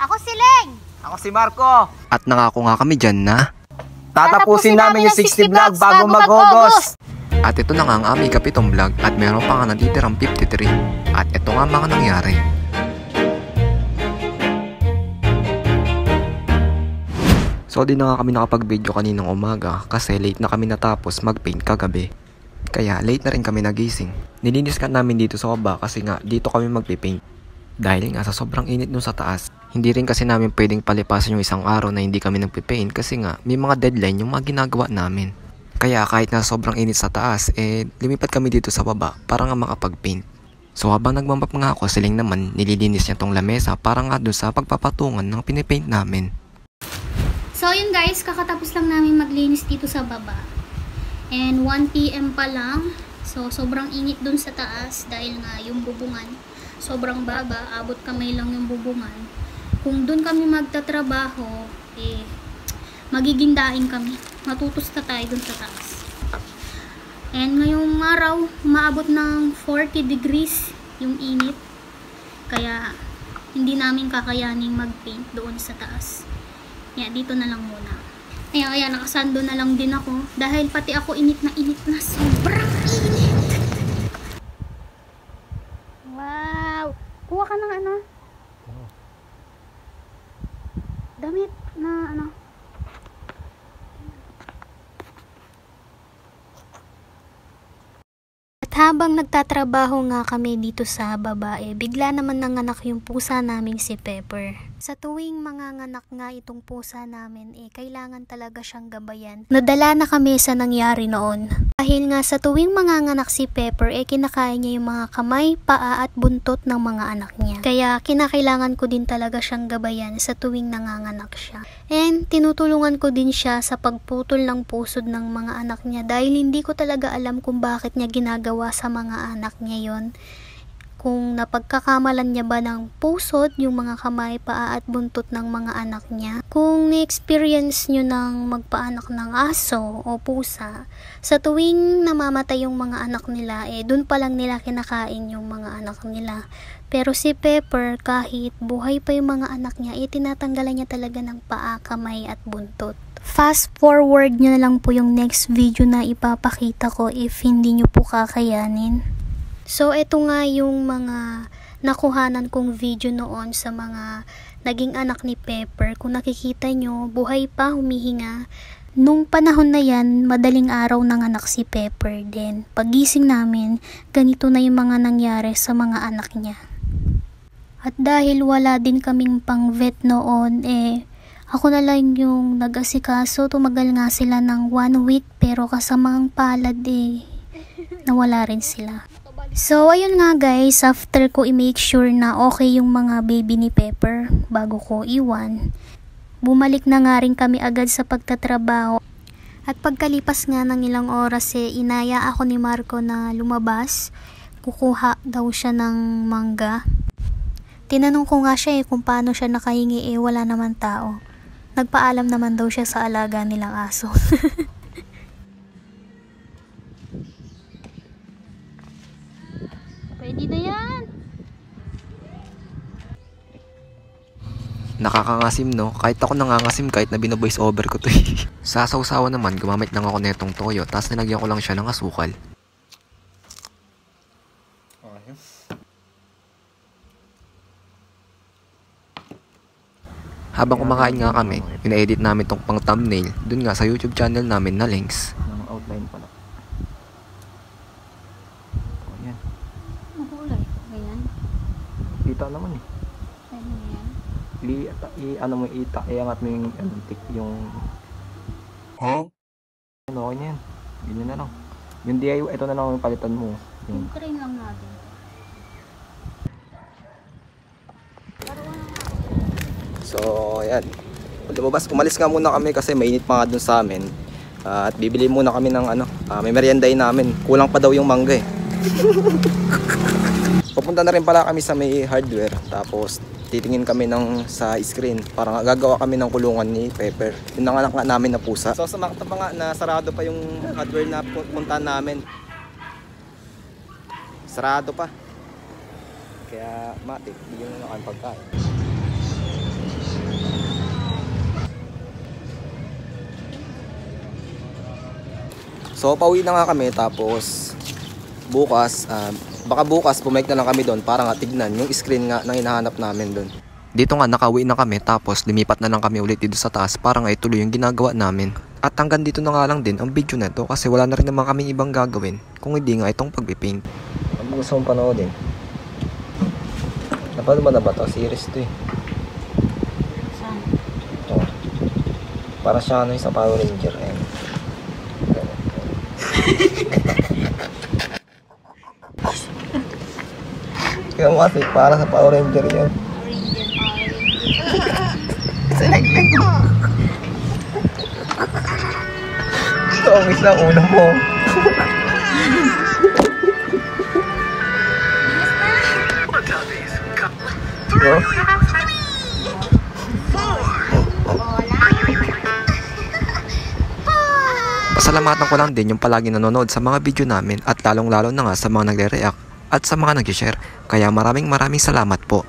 Ako si Leng. Ako si Marco. At nangako nga kami dyan na tatapusin namin yung 60 vlog bago mag-August. At ito na nga ang aming kapitong vlog at meron pa nga natitirang 53. At ito nga mga nangyari. So di na nga kami nakapag-video kaninang umaga kasi late na kami natapos mag-paint kagabi. Kaya late na rin kami nagising. Nilinis ka namin dito sa baba kasi nga dito kami magpipaint. Dahil nga sa sobrang init nung sa taas, hindi rin kasi namin pwedeng palipasan yung isang araw na hindi kami nagpipaint kasi nga may mga deadline yung mga ginagawa namin. Kaya kahit na sobrang init sa taas, lumipat kami dito sa baba para nga makapag-paint. So habang nagmamap nga ako, siling naman nililinis niya tong lamesa para nga doon sa pagpapatungan ng pinipaint namin. So yun guys, kakatapos lang namin maglinis dito sa baba. And 1 PM pa lang. So sobrang init dun sa taas dahil nga yung bubungan sobrang baba, abot kamay lang yung bubungan. Kung dun kami magtatrabaho, magiging daing kami. Matutusta tayo dun sa taas. And ngayong araw, umaabot ng 40 degrees yung init. Kaya hindi namin kakayaning mag-paint doon sa taas. Kaya dito na lang muna. Kaya nakasando na lang din ako. Dahil pati ako init na sobrang init. Wow! Kuha ka ng ano? Damit na ano? At habang nagtatrabaho nga kami dito sa baba, bigla naman nanganak yung pusa naming si Pepper. Sa tuwing manganganak nga itong pusa namin, kailangan talaga siyang gabayan. Nadala na kami sa nangyari noon. Dahil nga sa tuwing manganganak si Pepper, kinakain niya yung mga kamay, paa at buntot ng mga anak niya. Kaya kinakailangan ko din talaga siyang gabayan sa tuwing nanganganak siya. And tinutulungan ko din siya sa pagputol ng pusod ng mga anak niya dahil hindi ko talaga alam kung bakit niya ginagawa sa mga anak niya yon. Kung napagkakamalan niya ba ng pusod yung mga kamay, paa at buntot ng mga anak niya. Kung na-experience nyo ng magpaanak ng aso o pusa, sa tuwing namamatay yung mga anak nila, dun pa lang nila kinakain yung mga anak nila. Pero si Pepper, kahit buhay pa yung mga anak niya, tinatanggalan niya talaga ng paa, kamay at buntot. Fast forward nyo na lang po yung next video na ipapakita ko if hindi nyo po kakayanin. So, ito nga yung mga nakuhanan kong video noon sa mga naging anak ni Pepper. Kung nakikita nyo, buhay pa, humihinga. Nung panahon na yan, madaling araw nanganak si Pepper din. Pagising namin, ganito na yung mga nangyari sa mga anak niya. At dahil wala din kaming pang vet noon, ako na lang yung nag-asikaso. Tumagal nga sila ng 1 week, pero kasamang palad nawala rin sila. So, ayun nga guys, after ko i-make sure na okay yung mga baby ni Pepper bago ko iwan, bumalik na nga rin kami agad sa pagtatrabaho. At pagkalipas nga ng ilang oras, inaya ako ni Marco na lumabas, kukuha daw siya ng mangga. Tinanong ko nga siya kung paano siya nakahingi, wala naman tao. Nagpaalam naman daw siya sa alaga nilang aso. Pwede na yan. Nakakangasim no? Kahit ako nangangasim kahit na bino-voice over ko to Sa sausawan naman, gumamit lang ako netong toyo, tapos nilagyan ko lang siya ng asukal. Habang kumakain nga kami, ina-edit namin tong pang thumbnail dun nga sa YouTube channel namin na links. Ang outline pala. Ayan. Makulay. Ganyan. Kita naman ano mo iangat mo yung yung okay na yan. Ganyan na lang. Yung DIY, ito na lang yung palitan mo. Yung cream lang natin. So, ayan. Umalis nga muna kami kasi mainit pa nga dun sa amin. At bibili muna kami ng may merienday namin. Kulang pa daw yung mangga Pupunta na rin pala kami sa may hardware. Tapos, titingin kami sa screen. Parang gagawa kami ng kulungan ni Pepper. Yung nanganak nga namin na pusa. So, sumakta pa nga na sarado pa yung hardware na punta namin. Sarado pa. Kaya, matik, bigyan mo na kami pagkain. So pauwi na nga kami, tapos bukas, baka bukas bumalik na lang kami doon para nga tignan yung screen nga na hinahanap namin doon. Dito nga nakauwi na kami tapos lumipat na lang kami ulit dito sa taas para nga ituloy yung ginagawa namin. At hanggang dito na nga lang din ang video na ito kasi wala na rin naman kaming ibang gagawin kung hindi nga itong pagpipaint. Ang gusto mong panoodin? Napanood mo na ba ito? Series to eh. Saan? Ito. Para siya ano yung sa Power Ranger. Ayan. Kaya mo kasi para sa Power Ranger yan. Select mo. Ito ang isa ulo mo. No? Pasalamatan ko lang din yung palagi nanonood sa mga video namin at lalong lalo na nga sa mga nagre-react at sa mga nag-share. Kaya maraming salamat po.